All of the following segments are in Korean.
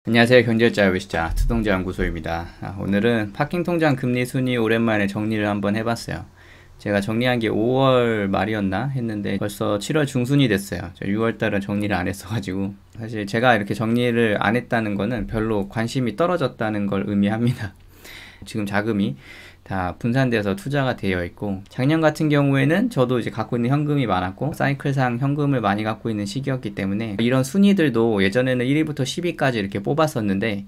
안녕하세요. 경제자유시장 투동자연구소입니다. 오늘은 파킹통장 금리 순위 오랜만에 정리를 한번 해봤어요. 제가 정리한 게 5월 말이었나 했는데 벌써 7월 중순이 됐어요. 6월달은 정리를 안 했어가지고 사실 제가 이렇게 정리를 안 했다는 거는 별로 관심이 떨어졌다는 걸 의미합니다. 지금 자금이 다 분산돼서 투자가 되어 있고, 작년 같은 경우에는 저도 이제 갖고 있는 현금이 많았고 사이클상 현금을 많이 갖고 있는 시기였기 때문에 이런 순위들도 예전에는 1위부터 10위까지 이렇게 뽑았었는데,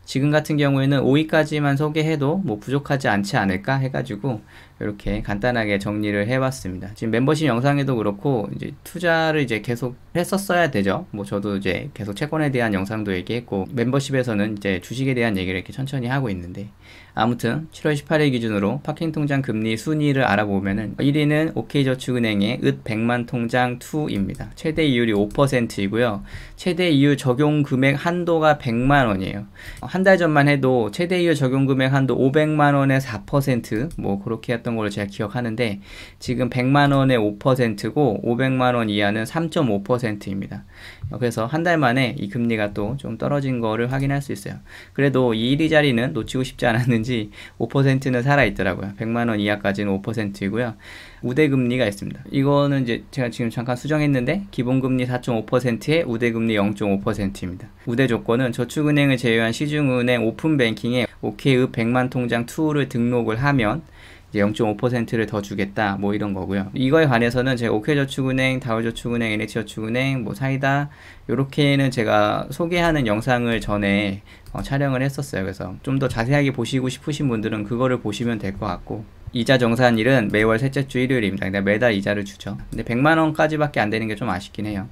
지금 같은 경우에는 5위까지만 소개해도 뭐 부족하지 않지 않을까 해가지고 이렇게 간단하게 정리를 해봤습니다. 지금 멤버십 영상에도 그렇고 이제 투자를 이제 계속 했었어야 되죠. 뭐 저도 이제 계속 채권에 대한 영상도 얘기했고, 멤버십에서는 이제 주식에 대한 얘기를 이렇게 천천히 하고 있는데, 아무튼 7월 18일 기준으로 파킹통장 금리 순위를 알아보면은 1위는 OK저축은행의 읒 100만 통장 2입니다. 최대 이율이 5%이고요. 최대 이율 적용 금액 한도가 100만원이에요. 한 달 전만 해도 최대 이율 적용 금액 한도 500만원에 4% 뭐 그렇게 했던 걸로 제가 기억하는데, 지금 100만원에 5%고 500만원 이하는 3.5%입니다. 그래서 한 달 만에 이 금리가 또 좀 떨어진 거를 확인할 수 있어요. 그래도 이 1위 자리는 놓치고 싶지 않았는지 5%는 살아있더라고요. 100만원 이하까지는 5%이고요. 우대금리가 있습니다. 이거는 이제 제가 지금 잠깐 수정했는데, 기본금리 4.5%에 우대금리 0.5%입니다. 우대 조건은 저축은행을 제외한 시중은행 오픈뱅킹에 OK의 100만 통장 2를 등록을 하면 이제 0.5%를 더 주겠다 뭐 이런 거고요. 이거에 관해서는 제가 OK저축은행, 다울저축은행, NH저축은행, 뭐 사이다 요렇게는 제가 소개하는 영상을 전에 촬영을 했었어요. 그래서 좀 더 자세하게 보시고 싶으신 분들은 그거를 보시면 될 것 같고, 이자 정산일은 매월 셋째 주 일요일입니다. 그냥 매달 이자를 주죠. 근데 100만원까지밖에 안 되는 게 좀 아쉽긴 해요.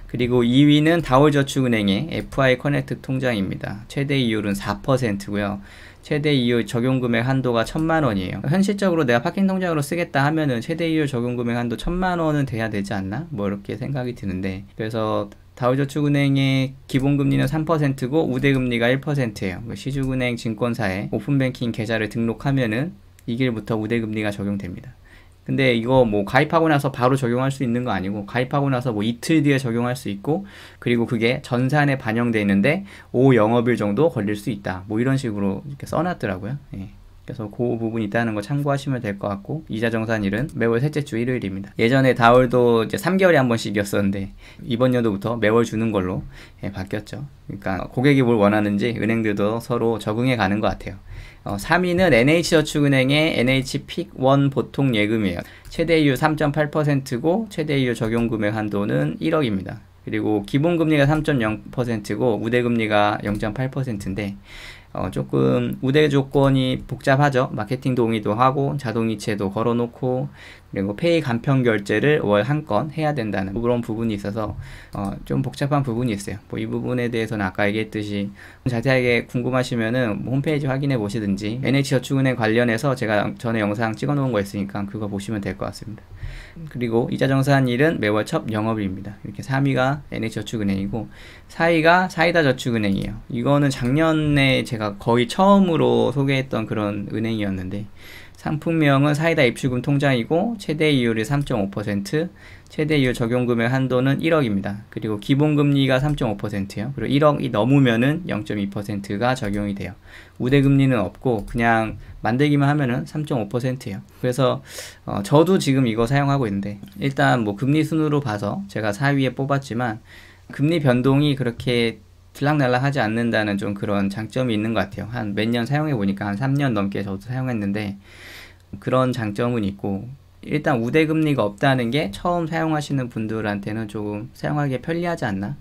그리고 2위는 다울저축은행의 FI 커넥트 통장입니다. 최대 이율은 4%고요. 최대 이율 적용금액 한도가 1000만원이에요. 현실적으로 내가 파킹 통장으로 쓰겠다 하면은 최대 이율 적용금액 한도 1000만원은 돼야 되지 않나? 뭐 이렇게 생각이 드는데, 그래서 다울저축은행의 기본금리는 3%고 우대금리가 1%예요. 시중은행 증권사에 오픈뱅킹 계좌를 등록하면은 이 길부터 우대금리가 적용됩니다. 근데 이거 뭐 가입하고 나서 바로 적용할 수 있는 거 아니고, 가입하고 나서 뭐 이틀 뒤에 적용할 수 있고, 그리고 그게 전산에 반영되어 있는데 5영업일 정도 걸릴 수 있다. 뭐 이런 식으로 이렇게 써놨더라고요. 예. 그래서 그 부분이 있다는 거 참고하시면 될 것 같고, 이자 정산일은 매월 셋째 주 일요일입니다. 예전에 다울도 이제 3개월에 한 번씩이었었는데 이번 연도부터 매월 주는 걸로 바뀌었죠. 그러니까 고객이 뭘 원하는지 은행들도 서로 적응해 가는 것 같아요. 3위는 NH저축은행의 NH픽1 보통 예금이에요. 최대 이율 3.8%고 최대 이율 적용 금액 한도는 1억입니다. 그리고 기본금리가 3.0%고 우대금리가 0.8%인데 조금 우대 조건이 복잡하죠. 마케팅 동의도 하고 자동이체도 걸어놓고, 그리고 페이 간편 결제를 월 한 건 해야 된다는 그런 부분이 있어서 좀 복잡한 부분이 있어요. 뭐 이 부분에 대해서는 아까 얘기했듯이 자세하게 궁금하시면은 뭐 홈페이지 확인해 보시든지, NH저축은행 관련해서 제가 전에 영상 찍어 놓은 거 있으니까 그거 보시면 될 것 같습니다. 그리고 이자 정산일은 매월 첫 영업일입니다. 이렇게 3위가 NH저축은행이고 4위가 사이다저축은행이에요. 이거는 작년에 제가 거의 처음으로 소개했던 그런 은행이었는데, 상품명은 사이다 입출금 통장이고 최대 이율이 3.5%, 최대 이율 적용금액 한도는 1억입니다. 그리고 기본금리가 3.5%예요. 그리고 1억이 넘으면은 0.2%가 적용이 돼요. 우대금리는 없고 그냥 만들기만 하면은 3.5%예요. 그래서 저도 지금 이거 사용하고 있는데, 일단 뭐 금리 순으로 봐서 제가 4위에 뽑았지만 금리 변동이 그렇게 들락날락 하지 않는다는 좀 그런 장점이 있는 것 같아요. 한 몇 년 사용해 보니까 한 3년 넘게 저도 사용했는데 그런 장점은 있고, 일단 우대금리가 없다는 게 처음 사용하시는 분들한테는 조금 사용하기 편리하지 않나?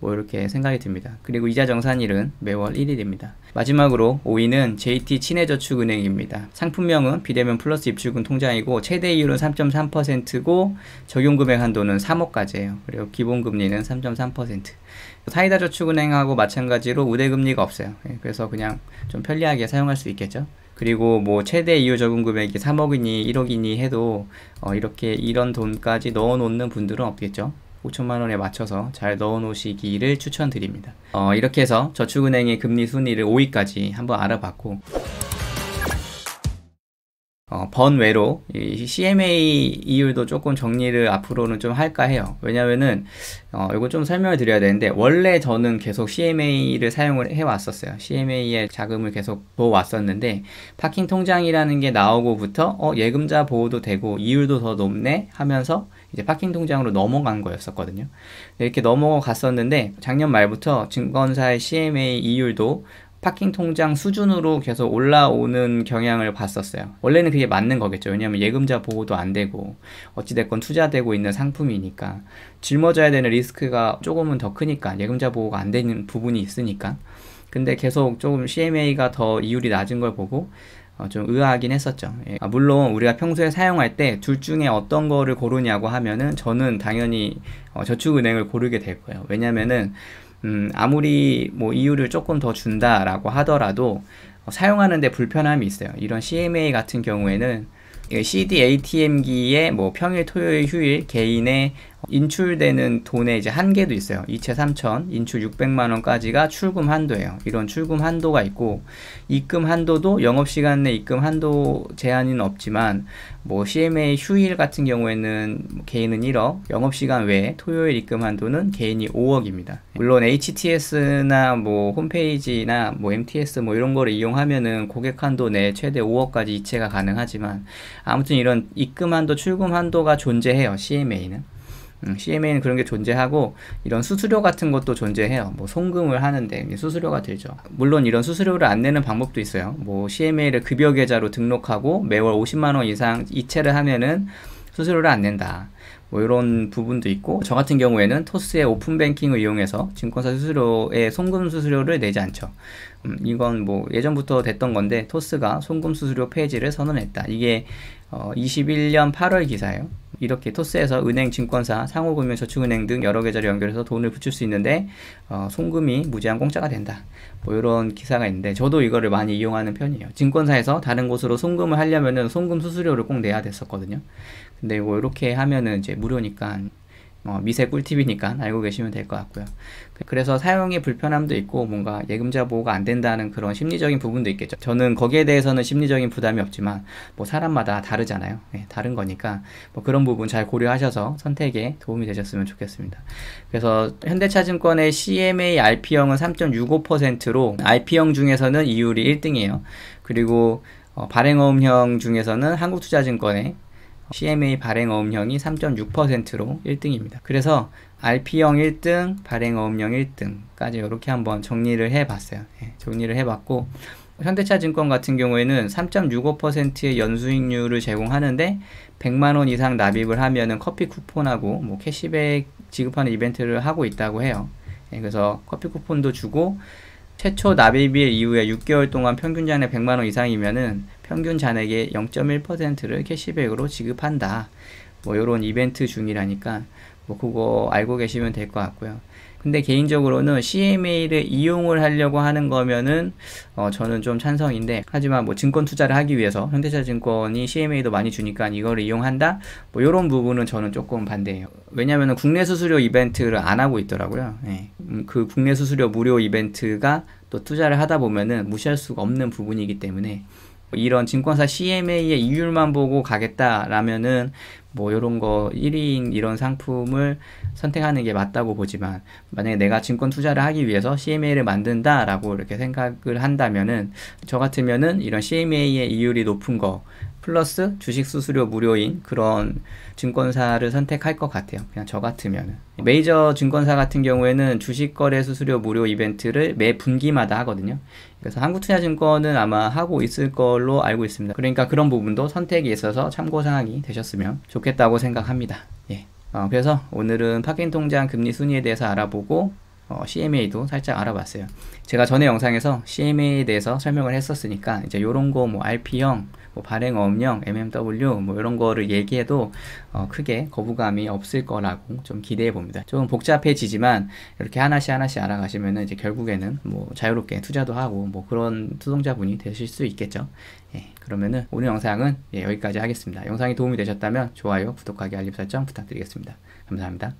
뭐 이렇게 생각이 듭니다. 그리고 이자 정산일은 매월 1일입니다. 마지막으로 5위는 JT 친해저축은행입니다. 상품명은 비대면 플러스 입출금 통장이고 최대 이율은 3.3%고 적용금액 한도는 3억까지예요. 그리고 기본금리는 3.3%. 사이다저축은행하고 마찬가지로 우대금리가 없어요. 그래서 그냥 좀 편리하게 사용할 수 있겠죠. 그리고 뭐 최대 이율 적용 금액이 3억이니 1억이니 해도 이렇게 이런 돈까지 넣어 놓는 분들은 없겠죠. 5천만원에 맞춰서 잘 넣어 놓으시기를 추천드립니다. 이렇게 해서 저축은행의 금리 순위를 5위까지 한번 알아봤고, 번외로 이 CMA 이율도 조금 정리를 앞으로는 좀 할까 해요. 왜냐면은 이거 좀 설명을 드려야 되는데, 원래 저는 계속 CMA를 사용을 해왔었어요. CMA에 자금을 계속 부어왔었는데, 파킹 통장이라는 게 나오고부터 예금자 보호도 되고 이율도 더 높네 하면서 이제 파킹 통장으로 넘어간 거였었거든요. 이렇게 넘어갔었는데, 작년 말부터 증권사의 CMA 이율도 파킹 통장 수준으로 계속 올라오는 경향을 봤었어요. 원래는 그게 맞는 거겠죠. 왜냐하면 예금자 보호도 안 되고 어찌됐건 투자되고 있는 상품이니까 짊어져야 되는 리스크가 조금은 더 크니까, 예금자 보호가 안 되는 부분이 있으니까. 근데 계속 조금 CMA가 더 이율이 낮은 걸 보고 좀 의아하긴 했었죠. 물론 우리가 평소에 사용할 때 둘 중에 어떤 거를 고르냐고 하면은 저는 당연히 저축은행을 고르게 될 거예요. 왜냐면은 아무리 뭐 이율을 조금 더 준다라고 하더라도 사용하는데 불편함이 있어요. 이런 CMA 같은 경우에는 CD ATM기에 뭐 평일, 토요일, 휴일 개인의 인출되는 돈의 이제 한계도 있어요. 이체 3천, 인출 600만 원까지가 출금 한도예요. 이런 출금 한도가 있고, 입금 한도도 영업시간 내 입금 한도 제한은 없지만, 뭐 CMA 휴일 같은 경우에는 개인은 1억, 영업시간 외에 토요일 입금 한도는 개인이 5억입니다. 물론 HTS나 뭐 홈페이지나 뭐 MTS 뭐 이런 거를 이용하면은 고객 한도 내 최대 5억까지 이체가 가능하지만, 아무튼 이런 입금 한도, 출금 한도가 존재해요. CMA는. CMA는 그런 게 존재하고, 이런 수수료 같은 것도 존재해요. 뭐 송금을 하는데 수수료가 들죠. 물론 이런 수수료를 안 내는 방법도 있어요. 뭐 CMA를 급여 계좌로 등록하고 매월 50만 원 이상 이체를 하면은 수수료를 안 낸다. 뭐 이런 부분도 있고, 저 같은 경우에는 토스의 오픈뱅킹을 이용해서 증권사 수수료에 송금 수수료를 내지 않죠. 이건 뭐 예전부터 됐던 건데, 토스가 송금 수수료 폐지를 선언했다. 이게 21년 8월 기사예요. 이렇게 토스에서 은행, 증권사, 상호금융, 저축은행 등 여러 계좌를 연결해서 돈을 붙일 수 있는데 송금이 무제한 공짜가 된다. 뭐 이런 기사가 있는데, 저도 이거를 많이 이용하는 편이에요. 증권사에서 다른 곳으로 송금을 하려면은 송금 수수료를 꼭 내야 됐었거든요. 근데 뭐 이렇게 하면은 이제 무료니까 미세 꿀팁이니까 알고 계시면 될 것 같고요. 그래서 사용의 불편함도 있고, 뭔가 예금자 보호가 안 된다는 그런 심리적인 부분도 있겠죠. 저는 거기에 대해서는 심리적인 부담이 없지만, 뭐 사람마다 다르잖아요. 네, 다른 거니까 뭐 그런 부분 잘 고려하셔서 선택에 도움이 되셨으면 좋겠습니다. 그래서 현대차증권의 CMA RP형은 3.65%로 RP형 중에서는 이율이 1등이에요. 그리고 발행어음형 중에서는 한국투자증권의 CMA 발행어음형이 3.6%로 1등입니다. 그래서 RP형 1등, 발행어음형 1등까지 이렇게 한번 정리를 해봤어요. 정리를 해봤고, 현대차증권 같은 경우에는 3.65%의 연수익률을 제공하는데 100만원 이상 납입을 하면은 커피 쿠폰하고 뭐 캐시백 지급하는 이벤트를 하고 있다고 해요. 그래서 커피 쿠폰도 주고, 최초 납입일 이후에 6개월 동안 평균 잔액 100만원 이상이면은 평균 잔액의 0.1%를 캐시백으로 지급한다. 뭐 요런 이벤트 중이라니까 뭐 그거 알고 계시면 될 것 같고요. 근데 개인적으로는 CMA를 이용을 하려고 하는 거면은 저는 좀 찬성인데, 하지만 뭐 증권 투자를 하기 위해서 현대차증권이 CMA도 많이 주니까 이거를 이용한다? 뭐 요런 부분은 저는 조금 반대예요. 왜냐면은 국내 수수료 이벤트를 안 하고 있더라고요. 그 국내 수수료 무료 이벤트가 또 투자를 하다 보면은 무시할 수가 없는 부분이기 때문에, 이런 증권사 CMA의 이율만 보고 가겠다라면은 뭐 요런 거 1인 이런 상품을 선택하는 게 맞다고 보지만, 만약에 내가 증권 투자를 하기 위해서 CMA를 만든다라고 이렇게 생각을 한다면은, 저 같으면은 이런 CMA의 이율이 높은 거 플러스 주식 수수료 무료인 그런 증권사를 선택할 것 같아요. 그냥 저 같으면은. 메이저 증권사 같은 경우에는 주식 거래 수수료 무료 이벤트를 매 분기마다 하거든요. 그래서 한국투자증권은 아마 하고 있을 걸로 알고 있습니다. 그러니까 그런 부분도 선택에 있어서 참고사항이 되셨으면 좋겠다고 생각합니다. 그래서 오늘은 파킹 통장 금리 순위에 대해서 알아보고 CMA도 살짝 알아봤어요. 제가 전에 영상에서 CMA에 대해서 설명을 했었으니까, 이제 요런 거 뭐 RP형, 뭐 발행어음형, MMW 뭐 이런 거를 얘기해도 크게 거부감이 없을 거라고 좀 기대해 봅니다. 좀 복잡해지지만 이렇게 하나씩 알아가시면은 이제 결국에는 뭐 자유롭게 투자도 하고 뭐 그런 투자자분이 되실 수 있겠죠. 그러면은 오늘 영상은 여기까지 하겠습니다. 영상이 도움이 되셨다면 좋아요, 구독하기, 알림 설정 부탁드리겠습니다. 감사합니다.